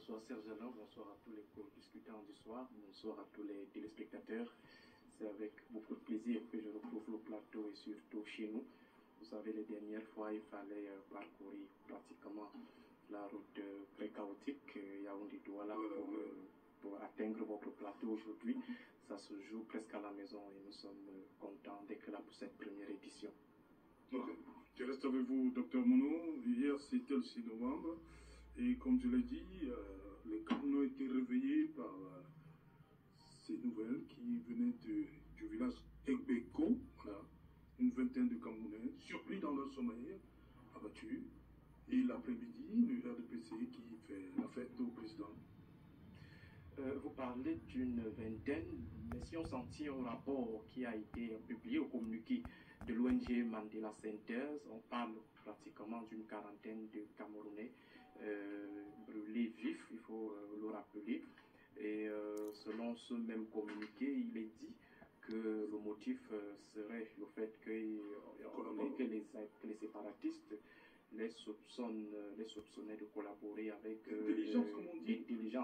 Bonsoir Serge Alain, bonsoir à tous les co-discutants du soir, bonsoir à tous les téléspectateurs. C'est avec beaucoup de plaisir que je retrouve le plateau et surtout chez nous. Vous savez, les dernières fois, il fallait parcourir pratiquement la route très chaotique Yaoundé-Douala pour atteindre votre plateau aujourd'hui. Ça se joue presque à la maison et nous sommes contents d'être là pour cette première édition. Ok. Je reste avec vous, Dr Mono. Hier, c'était le 6 novembre. Et comme je l'ai dit, les Camerounais ont été réveillés par ces nouvelles qui venaient du village Egbeko. Voilà. Une vingtaine de Camerounais, surpris dans leur sommeil, abattus. Et l'après-midi, le RDPC qui fait la fête au président. Vous parlez d'une vingtaine, mais si on s'en tient au rapport qui a été publié au communiqué de l'ONG Mandela Centers, on parle pratiquement d'une quarantaine de Camerounais brûlés vifs, il faut le rappeler. Et selon ce même communiqué, il est dit que le motif serait le fait que les séparatistes les soupçonnaient de collaborer avec l'intelligence,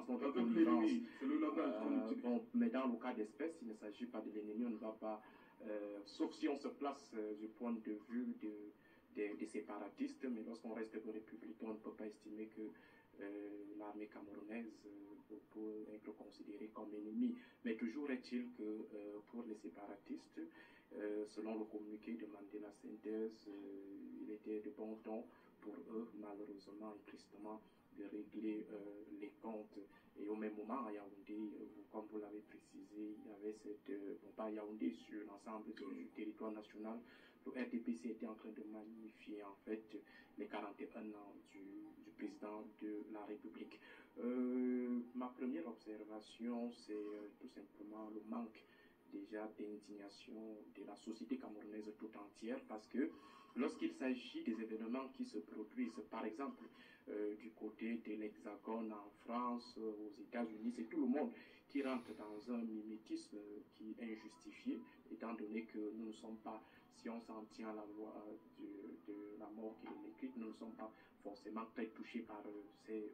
notre connivence. Bon, mais dans le cas d'espèce, il ne s'agit pas de l'ennemi, on ne va pas, sauf si on se place du point de vue des séparatistes, mais lorsqu'on reste républicain, on ne peut pas estimer que l'armée camerounaise peut être considérée comme ennemie. Mais toujours est-il que pour les séparatistes, selon le communiqué de Mandela Centers, il était de bon ton pour eux, malheureusement et tristement, de régler les comptes. Et au même moment, à Yaoundé, comme vous l'avez précisé, il y avait cette, bon pas Yaoundé, sur l'ensemble du territoire national, le RDPC était en train de magnifier en fait les 41 ans du président de la République. Ma première observation, c'est tout simplement le manque déjà d'indignation de la société camerounaise tout entière, parce que lorsqu'il s'agit des événements qui se produisent, par exemple, du côté de l'Hexagone en France, aux États-Unis, c'est tout le monde qui rentre dans un mimétisme qui est injustifié, étant donné que nous ne sommes pas, si on s'en tient à la loi de la mort qui est écrite, nous ne sommes pas forcément très touchés par ces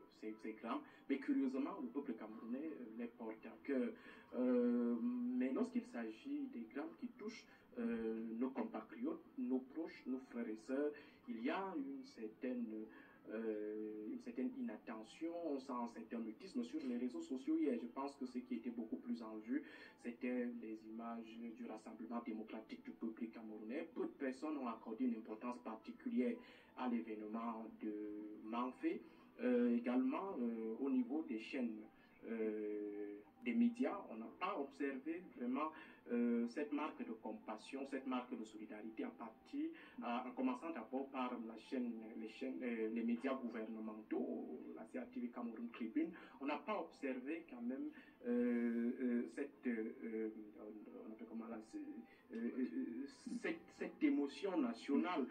drames. Mais curieusement, le peuple camerounais les porte à cœur. Mais lorsqu'il s'agit des drames qui touchent nos compatriotes, nos proches, nos frères et sœurs, il y a une certaine inattention, on sent un certain mutisme sur les réseaux sociaux hier. Je pense que ce qui était beaucoup plus en vue, c'était les images du Rassemblement démocratique du peuple camerounais. Peu de personnes ont accordé une importance particulière à l'événement de Manfé. Également, au niveau des chaînes des médias, on n'a pas observé vraiment cette marque de compassion, cette marque de solidarité, en commençant d'abord par les médias gouvernementaux, la CATV Cameroun Tribune. On n'a pas observé quand même cette émotion nationale,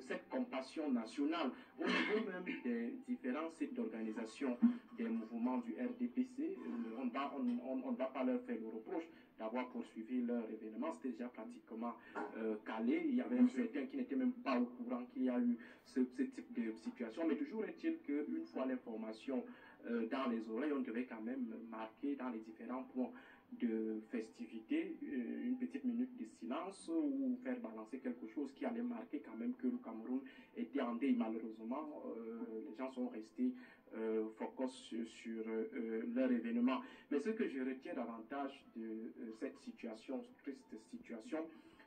cette compassion nationale, au niveau même des différents sites d'organisation des mouvements du RDPC. On ne va pas leur faire le reproche d'avoir poursuivi leur événement. C'était déjà pratiquement calé. Il y avait certains qui n'étaient même pas au courant qu'il y a eu ce type de situation. Mais toujours est-il qu'une fois l'information dans les oreilles, on devait quand même marquer dans les différents points de festivité une petite minute de silence ou faire balancer quelque chose qui allait marquer quand même que le Cameroun était en deuil. Malheureusement, les gens sont restés focus sur leur événement. Mais ce que je retiens davantage de cette situation, triste situation,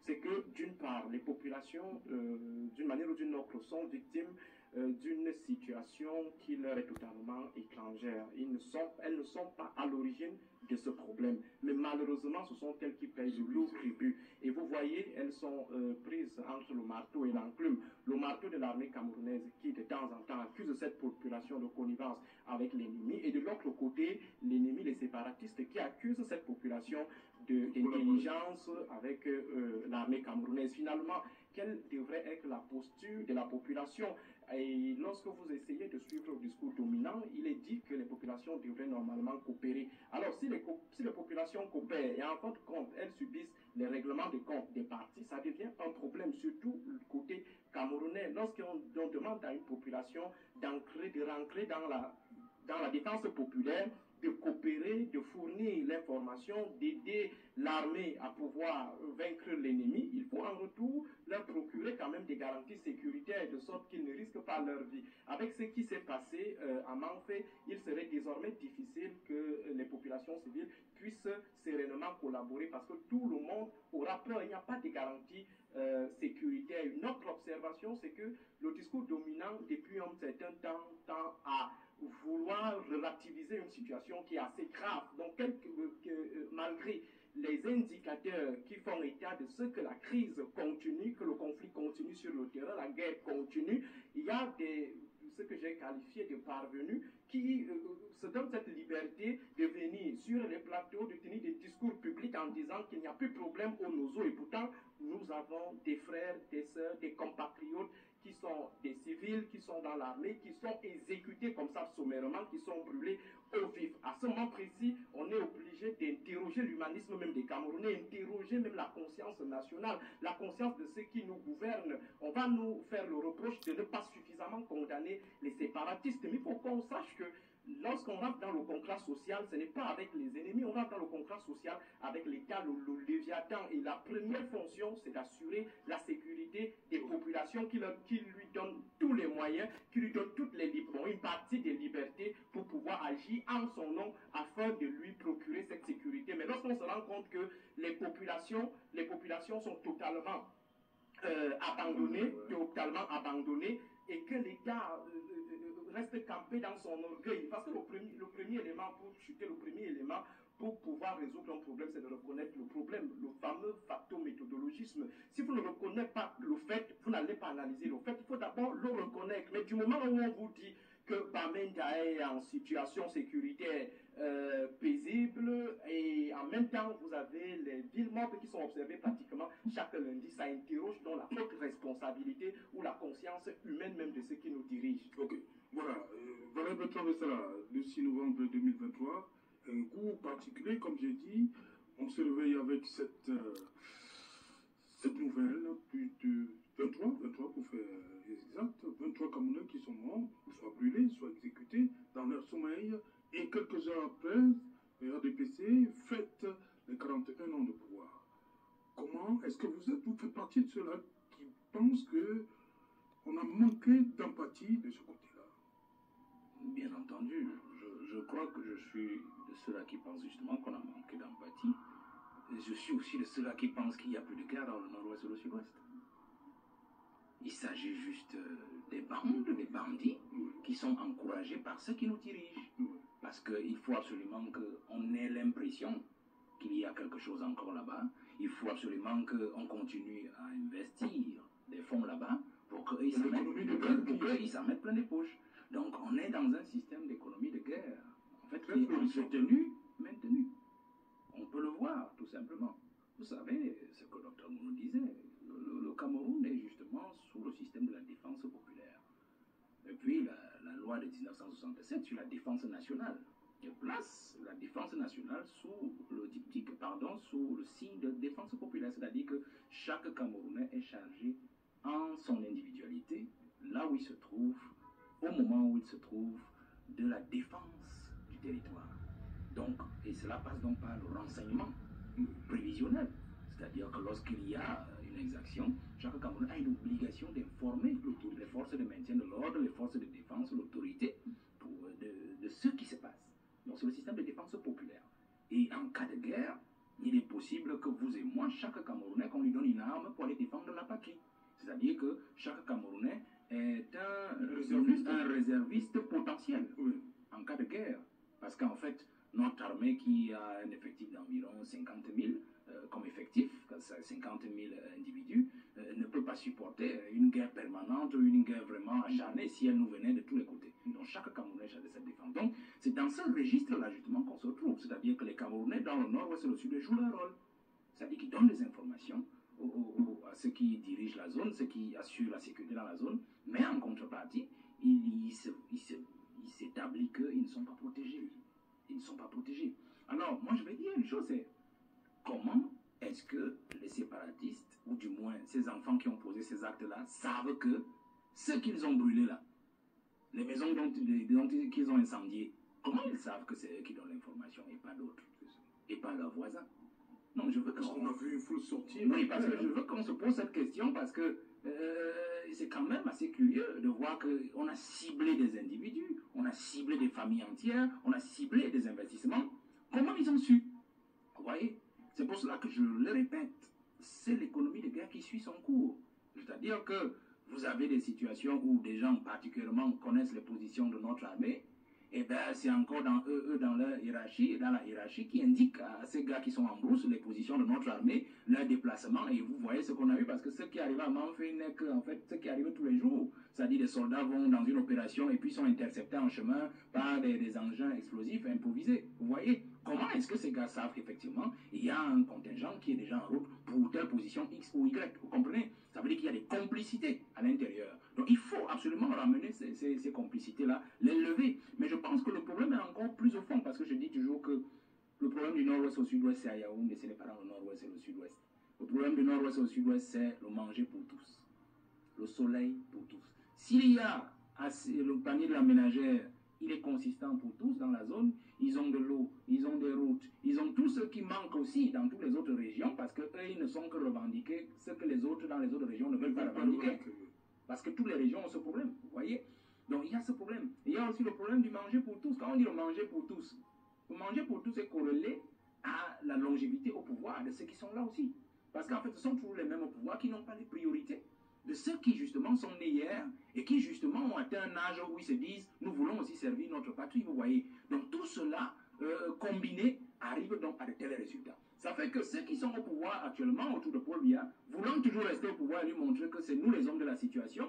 c'est que d'une part, les populations, d'une manière ou d'une autre, sont victimes d'une situation qui leur est totalement étrangère. Elles ne sont pas à l'origine de ce problème. Mais malheureusement, ce sont elles qui payent le lourd tribut. Et vous voyez, elles sont prises entre le marteau et l'enclume. Le marteau de l'armée camerounaise qui, de temps en temps, accuse cette population de connivence avec l'ennemi. Et de l'autre côté, l'ennemi, les séparatistes, qui accusent cette population d'intelligence avec l'armée camerounaise. Finalement, quelle devrait être la posture de la population? Et lorsque vous essayez de suivre le discours dominant, il est dit que les populations devraient normalement coopérer. Alors, si les populations coopèrent et en fin de compte, elles subissent les règlements de compte des partis, ça devient un problème, surtout le côté camerounais. Lorsqu'on demande à une population de rentrer dans dans la défense populaire de coopérer, de fournir l'information, d'aider l'armée à pouvoir vaincre l'ennemi, il faut en retour leur procurer quand même des garanties sécuritaires de sorte qu'ils ne risquent pas leur vie. Avec ce qui s'est passé à Manfé, il serait désormais difficile que les populations civiles puissent sereinement collaborer parce que tout le monde aura peur. Il n'y a pas de garantie sécuritaire. Une autre observation, c'est que le discours dominant depuis un certain temps tend à vouloir relativiser une situation qui est assez grave. Donc, malgré les indicateurs qui font état de ce que la crise continue, que le conflit continue sur le terrain, la guerre continue, il y a ce que j'ai qualifié de parvenus qui se donnent cette liberté de venir sur les plateaux, de tenir des discours publics en disant qu'il n'y a plus de problème au Nozo. Et pourtant, nous avons des frères, des sœurs, des compatriotes qui sont des civils, qui sont dans l'armée, qui sont exécutés comme ça sommairement, qui sont brûlés au vif. À ce moment précis, on est obligé d'interroger l'humanisme même des Camerounais, interroger même la conscience nationale, la conscience de ceux qui nous gouvernent. On va nous faire le reproche de ne pas suffisamment condamner les séparatistes, mais il faut qu'on sache que lorsqu'on rentre dans le contrat social, ce n'est pas avec les ennemis, on rentre dans le contrat social avec l'État, le Léviathan. Et la première fonction, c'est d'assurer la sécurité des populations qui lui donnent tous les moyens, qui lui donnent toutes les une partie des libertés pour pouvoir agir en son nom afin de lui procurer cette sécurité. Mais lorsqu'on se rend compte que les populations sont totalement abandonnées et que l'État reste campé dans son orgueil. Parce que le premier élément pour chuter, le premier élément pour pouvoir résoudre un problème, c'est de reconnaître le problème, le fameux facto-méthodologisme. Si vous ne reconnaissez pas le fait, vous n'allez pas analyser le fait, il faut d'abord le reconnaître. Mais du moment où on vous dit que Bamenda est en situation sécuritaire paisible et en même temps vous avez les villes mortes qui sont observées pratiquement chaque lundi, ça interroge dans la haute responsabilité ou la conscience humaine même de ceux qui nous dirigent. Ok, voilà, Valérie Bertrand Bessala, le 6 novembre 2023, un coup particulier, comme j'ai dit, on se réveille avec cette nouvelle, plus de 23 pour faire exact, 23 Camerounais qui sont morts, soit brûlés, soit exécutés dans leur sommeil, et quelques heures après, le RDPC fête les 41 ans de pouvoir. Comment est-ce que vous faites partie de ceux-là qui pensent qu'on a manqué d'empathie de ce côté-là? Bien entendu, je crois que je suis de ceux-là qui pensent justement qu'on a manqué d'empathie. Et je suis aussi de ceux-là qui pensent qu'il n'y a plus de guerre dans le nord-ouest et le sud-ouest. Il s'agit juste des bandes, des bandits qui sont encouragés par ceux qui nous dirigent. Parce qu'il faut absolument qu'on ait l'impression qu'il y a quelque chose encore là-bas. Il faut absolument qu'on continue à investir des fonds là-bas pour qu'ils s'en mettent plein les poches. Donc on est dans un système d'économie de guerre, en fait, qui est entretenu, maintenu. On peut le voir, tout simplement. Vous savez ce que Dr Mounou disait, le Cameroun est justement sous le système de la défense populaire. Depuis la loi de 1967 sur la défense nationale, elle place la défense nationale sous le signe de défense populaire, c'est-à-dire que chaque Camerounais est chargé en son individualité, là où il se trouve, au moment où il se trouve, de la défense du territoire. Donc, et cela passe donc par le renseignement prévisionnel. C'est-à-dire que lorsqu'il y a une exaction, chaque Camerounais a une obligation d'informer les forces de maintien de l'ordre, les forces de défense, l'autorité, de ce qui se passe. Donc c'est le système de défense populaire. Et en cas de guerre, il est possible que vous et moi, chaque Camerounais, qu'on lui donne une arme pour aller défendre la patrie. C'est-à-dire que chaque Camerounais est un réserviste potentiel en cas de guerre. Parce qu'en fait, notre armée qui a un effectif d'environ 50 000 comme effectif, 50 000 individus, ne peut pas supporter une guerre permanente ou une guerre vraiment acharnée si elle nous venait de tous les côtés. Donc chaque Camerounais cherche cette défense. Donc c'est dans ce registre-là justement qu'on se trouve. C'est-à-dire que les Camerounais dans le nord-ouest et le sud jouent leur rôle. C'est-à-dire qu'ils donnent des informations à ceux qui dirigent la zone, ceux qui assurent la sécurité dans la zone, mais en contrepartie, il s'établit qu'ils ne sont pas protégés. Ils ne sont pas protégés. Alors, moi je vais dire une chose, c'est comment est-ce que les séparatistes, ou du moins ces enfants qui ont posé ces actes-là, savent que ce qu'ils ont brûlé là, les maisons qu'ils ont incendiées, Comment ils savent que c'est eux qui donnent l'information et pas d'autres, et pas leurs voisins? Non, je veux Parce qu'on a vu une foule sortir. Oui, parce que je veux qu'on se pose cette question parce que c'est quand même assez curieux de voir qu'on a ciblé des individus, on a ciblé des familles entières, on a ciblé des investissements. Comment ils ont su? Vous voyez? C'est pour cela que je le répète, c'est l'économie de guerre qui suit son cours. C'est-à-dire que vous avez des situations où des gens particulièrement connaissent les positions de notre armée, et bien c'est encore dans eux dans leur hiérarchie, dans la hiérarchie qui indique à ces gars qui sont en brousse les positions de notre armée, leur déplacement, et vous voyez ce qu'on a eu, parce que ce qui arrive à Manfé n'est que, en fait, ce qui arrive tous les jours. C'est-à-dire des soldats vont dans une opération et puis sont interceptés en chemin par des engins explosifs improvisés. Vous voyez? Comment est-ce que ces gars savent qu'effectivement, il y a un contingent qui est déjà en route pour telle position X ou Y? Vous comprenez? Ça veut dire qu'il y a des complicités à l'intérieur. Donc il faut absolument ramener ces complicités-là, les lever. Mais je pense que le problème est encore plus au fond, parce que je dis toujours que le problème du nord-ouest au sud-ouest, c'est à Yaoundé, ce n'est pas dans le nord-ouest et le sud-ouest. Le problème du nord-ouest au sud-ouest, c'est le manger pour tous. Le soleil pour tous. S'il y a le panier de la ménagère, il est consistant pour tous dans la zone, ils ont de l'eau, ils ont des routes, ils ont tout ce qui manque aussi dans toutes les autres régions, parce qu'eux, ils ne sont que revendiqués ce que les autres dans les autres régions ne veulent pas revendiquer. Parce que toutes les régions ont ce problème, vous voyez? Donc il y a ce problème. Il y a aussi le problème du manger pour tous. Quand on dit le manger pour tous, le manger pour tous est corrélé à la longévité au pouvoir de ceux qui sont là aussi. Parce qu'en fait, ce sont toujours les mêmes au pouvoir qui n'ont pas les priorités de ceux qui justement sont nés hier et qui justement ont atteint un âge où ils se disent nous voulons aussi servir notre patrie, vous voyez. Donc tout cela combiné arrive donc à de tels résultats. Ça fait que ceux qui sont au pouvoir actuellement autour de Paul Biya, voulant toujours rester au pouvoir et lui montrer que c'est nous les hommes de la situation,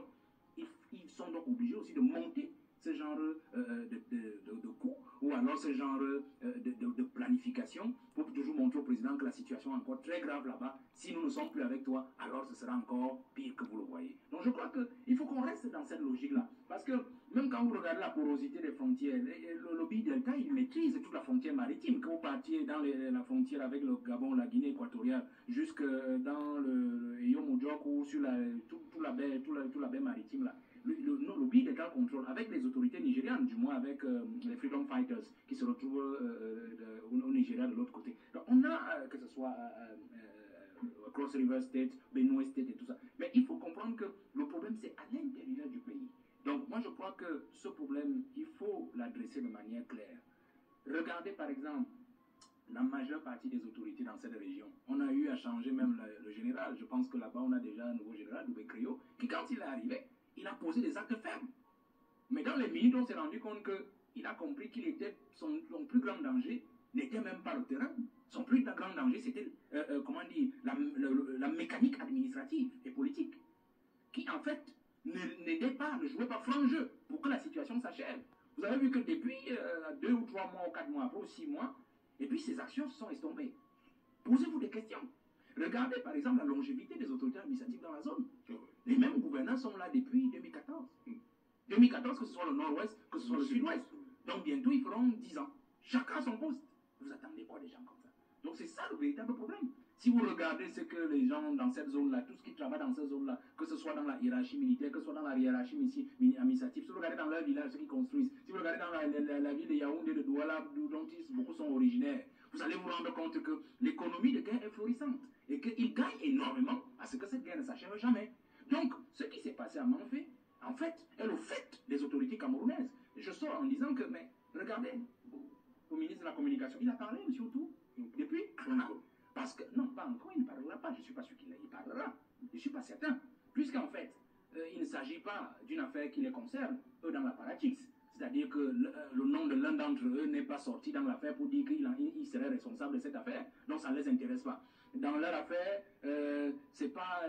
ils sont donc obligés aussi de monter ce genre de coûts ou alors ce genre de planification pour toujours montrer au président que la situation est encore très grave là-bas. Si nous ne sommes plus avec toi, alors ce sera encore pire que vous le voyez. Donc je crois qu'il faut qu'on reste dans cette logique-là. Parce que même quand vous regardez la porosité des frontières, le lobby Delta, il maîtrise toute la frontière maritime. Quand vous partiez dans la frontière avec le Gabon, la Guinée équatoriale, jusque dans le Yomodjok ou sur toute la baie maritime là. Le lobby d'État contrôle avec les autorités nigérianes, du moins avec les Freedom Fighters qui se retrouvent au Nigeria de l'autre côté. Donc on a, que ce soit Cross River State, Benue State et tout ça. Mais il faut comprendre que le problème c'est à l'intérieur du pays. Donc moi je crois que ce problème, il faut l'adresser de manière claire. Regardez par exemple la majeure partie des autorités dans cette région. On a eu à changer même le général. Je pense que là-bas on a déjà un nouveau général, Doubé Créo, qui quand il est arrivé, il a posé des actes fermes. Mais dans les minutes, on s'est rendu compte qu'il a compris qu'il était son plus grand danger n'était même pas le terrain. Son plus grand danger, c'était comment dire, la mécanique administrative et politique, qui en fait n'aidait pas, ne jouait pas franc jeu pour que la situation s'achève. Vous avez vu que depuis 2 ou 3 mois ou 4 mois après ou 6 mois, et puis ces actions se sont estompées. Posez-vous des questions. Regardez par exemple la longévité des autorités administratives dans la zone. Les mêmes gouvernants sont là depuis 2014. 2014, que ce soit le nord-ouest, que ce soit le sud-ouest. Donc bientôt, ils feront 10 ans. Chacun à son poste. Vous attendez quoi des gens comme ça? Donc c'est ça le véritable problème. Si vous regardez ce que les gens dans cette zone-là, tous ceux qui travaillent dans cette zone-là, que ce soit dans la hiérarchie militaire, que ce soit dans la hiérarchie administrative, si vous regardez dans leur village, ceux qui construisent, si vous regardez dans la ville de Yaoundé, de Douala, dont beaucoup sont originaires, vous allez vous rendre compte que l'économie de guerre est florissante et qu'ils gagnent énormément à ce que cette guerre ne s'achève jamais. Donc, ce qui s'est passé à Manfé, en fait, est le fait des autorités camerounaises. Je sors en disant que, mais regardez, au ministre de la Communication, il a parlé, monsieur Outou, depuis parce que, non, pas encore, il ne parlera pas, je ne suis pas sûr qu'il parlera, je ne suis pas certain, puisqu'en fait, il ne s'agit pas d'une affaire qui les concerne, eux, dans l'apparatchik. C'est-à-dire que le nom de l'un d'entre eux n'est pas sorti dans l'affaire pour dire qu'il serait responsable de cette affaire. Donc ça ne les intéresse pas. Dans leur affaire, c'est pas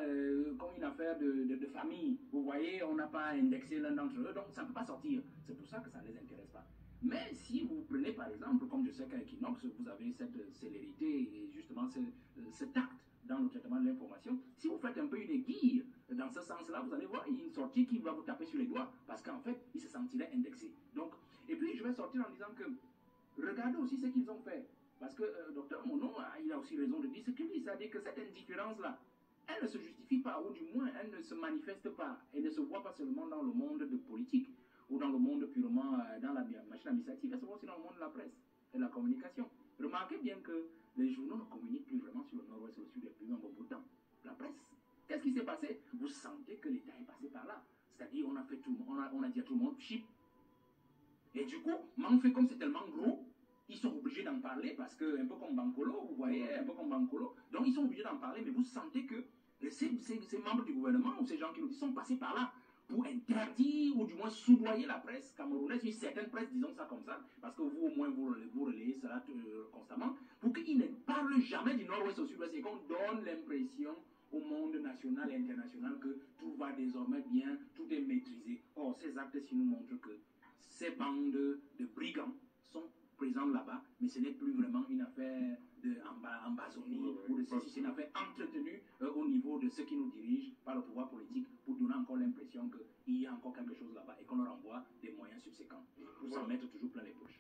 comme une affaire de famille. Vous voyez, on n'a pas indexé l'un d'entre eux, donc ça ne peut pas sortir. C'est pour ça que ça ne les intéresse pas. Mais si vous prenez par exemple, comme je sais qu'à Equinox, vous avez cette célérité et justement cet acte dans le traitement de l'information, si vous faites un peu une aiguille dans ce sens-là, vous allez voir une sortie qui va vous taper sur les doigts parce qu'en fait, il se sentirait indexé. Donc, et puis je vais sortir en disant que regardez aussi ce qu'ils ont fait. Parce que docteur Mono, il a aussi raison de dire ce qu'il dit, c'est-à-dire que cette indifférence-là, elle ne se justifie pas, ou du moins, elle ne se manifeste pas, elle ne se voit pas seulement dans le monde de politique, ou dans le monde purement, dans la machine administrative, elle se voit encore aussi dans le monde de la presse et de la communication. Remarquez bien que les journaux ne communiquent plus vraiment sur le nord-ouest et le sud depuis un bon bout de temps. La presse, qu'est-ce qui s'est passé? Vous sentez que l'État est passé par là. C'est-à-dire, on a fait tout, on a dit à tout le monde, chip. Et du coup, fait comme c'est tellement gros, ils sont obligés d'en parler parce que, un peu comme Bankolo, vous voyez, un peu comme Bankolo, donc ils sont obligés d'en parler, mais vous sentez que ces membres du gouvernement ou ces gens qui nous disent sont passés par là pour interdire ou du moins soudoyer la presse camerounaise, une certaine presse, disons ça comme ça, parce que vous au moins vous relayez cela constamment, pour qu'ils ne parlent jamais du nord-ouest au sud-ouest et qu'on donne l'impression au monde national et international que tout va désormais bien, tout est maîtrisé. Or, ces actes-ci nous montrent que ces bandes de brigands sont présentes là-bas, mais ce n'est plus vraiment une affaire d'embasonnie ou de ceci, c'est une affaire entretenue au niveau de ceux qui nous dirigent par le pouvoir politique pour donner encore l'impression qu'il y a encore quelque chose là-bas et qu'on leur envoie des moyens subséquents pour s'en mettre toujours plein les poches.